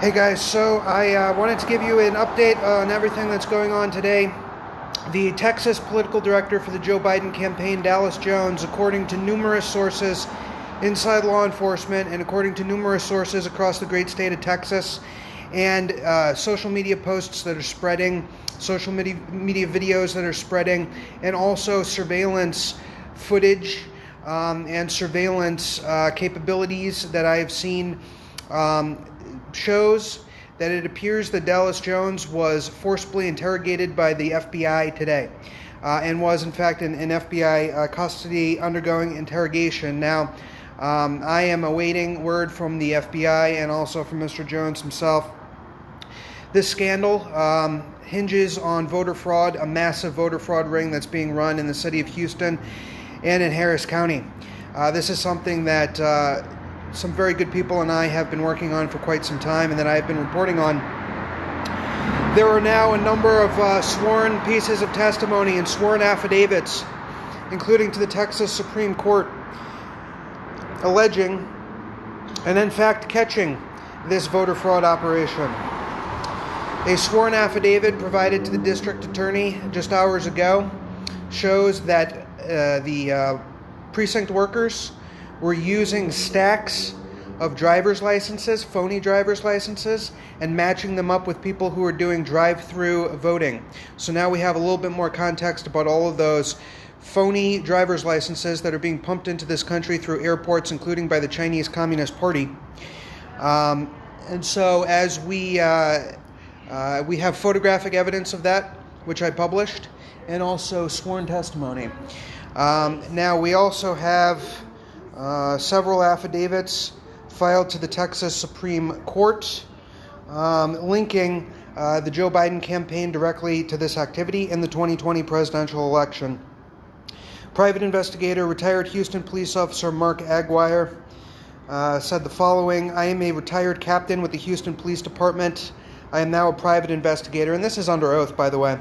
Hey guys, so I wanted to give you an update on everything that's going on today. The Texas political director for the Joe Biden campaign, Dallas Jones, according to numerous sources inside law enforcement and according to numerous sources across the great state of Texas, and social media posts that are spreading, social media videos that are spreading, and also surveillance footage and surveillance capabilities that I have seen shows that it appears that Dallas Jones was forcibly interrogated by the FBI today and was in fact in FBI custody undergoing interrogation. Now, I am awaiting word from the FBI and also from Mr. Jones himself. This scandal hinges on voter fraud, a massive voter fraud ring that's being run in the city of Houston and in Harris County. This is something that some very good people and I have been working on for quite some time and that I have been reporting on. There are now a number of sworn pieces of testimony and sworn affidavits, including to the Texas Supreme Court, alleging and in fact catching this voter fraud operation. A sworn affidavit provided to the district attorney just hours ago shows that the precinct workers were using stacks of driver's licenses, phony driver's licenses, and matching them up with people who are doing drive-through voting. So now we have a little bit more context about all of those phony driver's licenses that are being pumped into this country through airports, including by the Chinese Communist Party. And so as we have photographic evidence of that, which I published, and also sworn testimony. Now we also have several affidavits filed to the Texas Supreme Court linking the Joe Biden campaign directly to this activity in the 2020 presidential election. Private investigator, retired Houston police officer Mark Aguirre said the following: "I am a retired captain with the Houston Police Department. I am now a private investigator," and this is under oath, by the way.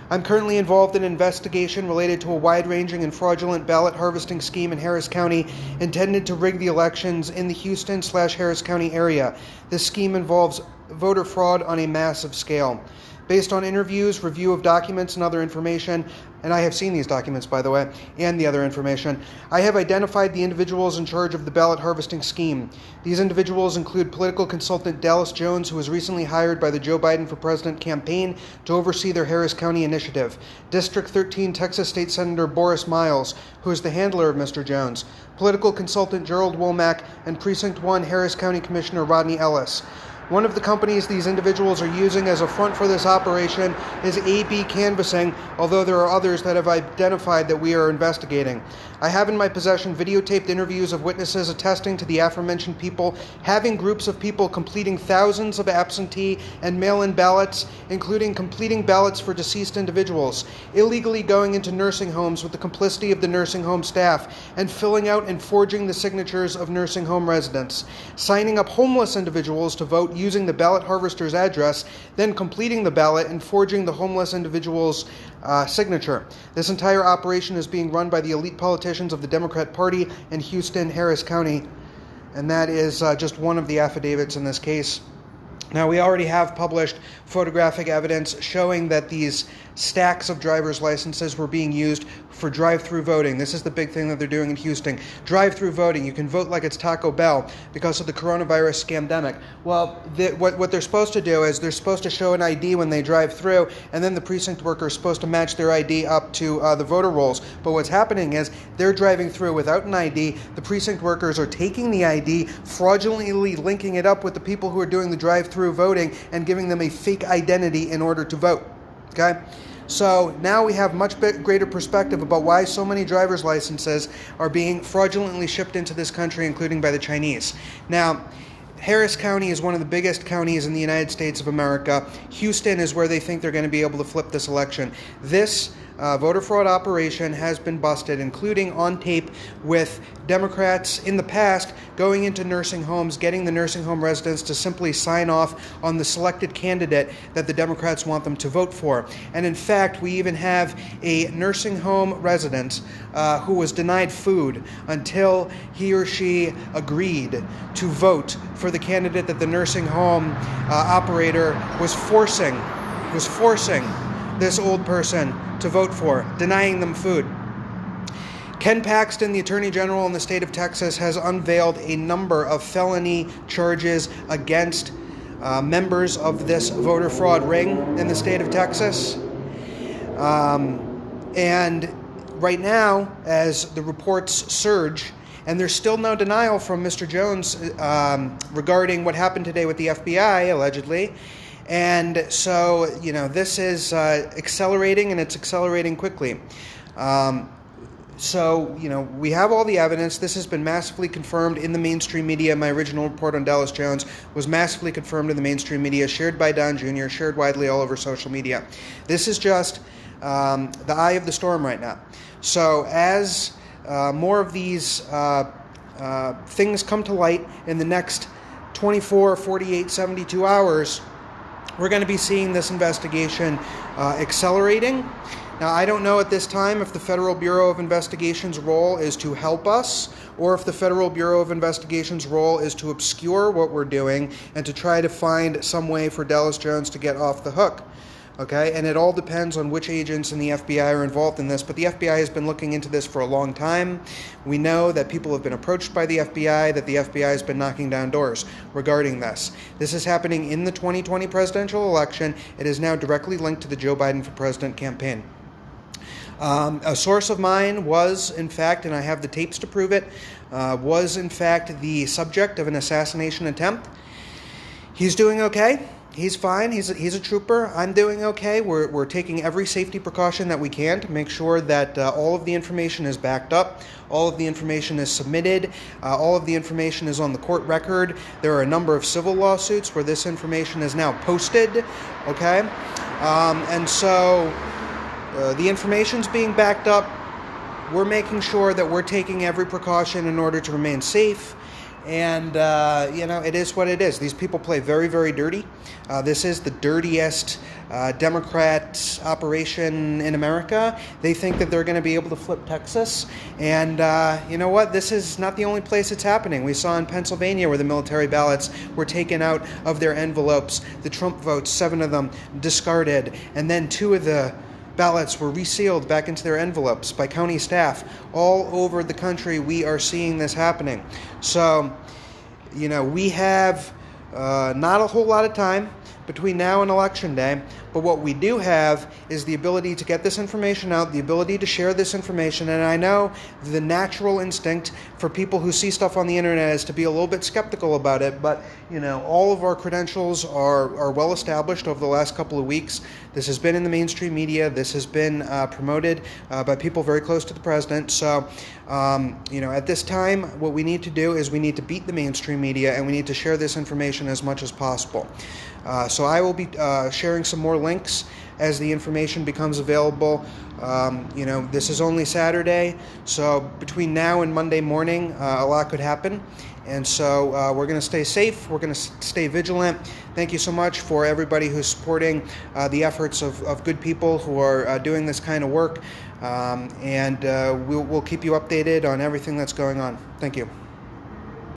"I'm currently involved in an investigation related to a wide-ranging and fraudulent ballot harvesting scheme in Harris County intended to rig the elections in the Houston/Harris County area. This scheme involves voter fraud on a massive scale. Based on interviews, review of documents, and other information," and I have seen these documents, by the way, and the other information, "I have identified the individuals in charge of the ballot harvesting scheme. These individuals include political consultant Dallas Jones, who was recently hired by the Joe Biden for President campaign to oversee their Harris County initiative; District 13 Texas State Senator Boris Miles, who is the handler of Mr. Jones; political consultant Gerald Womack; and Precinct 1 Harris County Commissioner Rodney Ellis. One of the companies these individuals are using as a front for this operation is AB Canvassing, although there are others that have identified that we are investigating. I have in my possession videotaped interviews of witnesses attesting to the aforementioned people having groups of people completing thousands of absentee and mail-in ballots, including completing ballots for deceased individuals, illegally going into nursing homes with the complicity of the nursing home staff, and filling out and forging the signatures of nursing home residents, signing up homeless individuals to vote using the ballot harvester's address, then completing the ballot and forging the homeless individual's signature. This entire operation is being run by the elite politicians of the Democrat Party in Houston, Harris County." And that is just one of the affidavits in this case. Now, we already have published photographic evidence showing that these stacks of driver's licenses were being used for drive-through voting. This is the big thing that they're doing in Houston. Drive-through voting. You can vote like it's Taco Bell because of the coronavirus scamdemic. Well, what they're supposed to do is they're supposed to show an ID when they drive through, and then the precinct worker is supposed to match their ID up to the voter rolls. But what's happening is they're driving through without an ID. The precinct workers are taking the ID, fraudulently linking it up with the people who are doing the drive-through voting and giving them a fake identity in order to vote. Okay? So now we have much greater perspective about why so many driver's licenses are being fraudulently shipped into this country, including by the Chinese. Now, Harris County is one of the biggest counties in the United States of America. Houston is where they think they're going to be able to flip this election. This voter fraud operation has been busted, including on tape with Democrats in the past going into nursing homes, getting the nursing home residents to simply sign off on the selected candidate that the Democrats want them to vote for. And in fact, we even have a nursing home resident who was denied food until he or she agreed to vote for the candidate that the nursing home operator was forcing this old person to vote for, denying them food. Ken Paxton, the Attorney General in the state of Texas, has unveiled a number of felony charges against members of this voter fraud ring in the state of Texas. And right now, as the reports surge, and there's still no denial from Mr. Jones regarding what happened today with the FBI, allegedly. And so, this is accelerating, and it's accelerating quickly. So, we have all the evidence. This has been massively confirmed in the mainstream media. My original report on Dallas Jones was massively confirmed in the mainstream media, shared by Don Jr., shared widely all over social media. This is just the eye of the storm right now. So as more of these things come to light in the next 24, 48, 72 hours, we're going to be seeing this investigation accelerating. Now, I don't know at this time if the Federal Bureau of Investigation's role is to help us, or if the Federal Bureau of Investigation's role is to obscure what we're doing and to try to find some way for Dallas Jones to get off the hook. Okay, and it all depends on which agents in the FBI are involved in this, but the FBI has been looking into this for a long time. We know that people have been approached by the FBI, that the FBI has been knocking down doors regarding this. This is happening in the 2020 presidential election. It is now directly linked to the Joe Biden for President campaign. A source of mine was, in fact, and I have the tapes to prove it, was, in fact, the subject of an assassination attempt. He's doing okay. He's fine. He's a trooper. I'm doing okay. We're taking every safety precaution that we can to make sure that all of the information is backed up, all of the information is submitted, all of the information is on the court record. There are a number of civil lawsuits where this information is now posted, okay? And so the information's being backed up. We're making sure that we're taking every precaution in order to remain safe. And, it is what it is. These people play very, very dirty. This is the dirtiest Democrat operation in America. They think that they're going to be able to flip Texas. And you know what? This is not the only place it's happening. We saw in Pennsylvania where the military ballots were taken out of their envelopes. The Trump votes, 7 of them discarded. And then 2 of the ballots were resealed back into their envelopes by county staff. All over the country, we are seeing this happening. So, we have not a whole lot of time between now and Election Day, but what we do have is the ability to get this information out, the ability to share this information, and I know the natural instinct for people who see stuff on the internet is to be a little bit skeptical about it, but, all of our credentials are well established over the last couple of weeks. This has been in the mainstream media. This has been promoted by people very close to the president. So, at this time, what we need to do is we need to beat the mainstream media, and we need to share this information as much as possible. So I will be sharing some more links as the information becomes available. This is only Saturday, so between now and Monday morning, a lot could happen. And so we're going to stay safe. We're going to stay vigilant. Thank you so much for everybody who's supporting the efforts of good people who are doing this kind of work. And we'll keep you updated on everything that's going on. Thank you.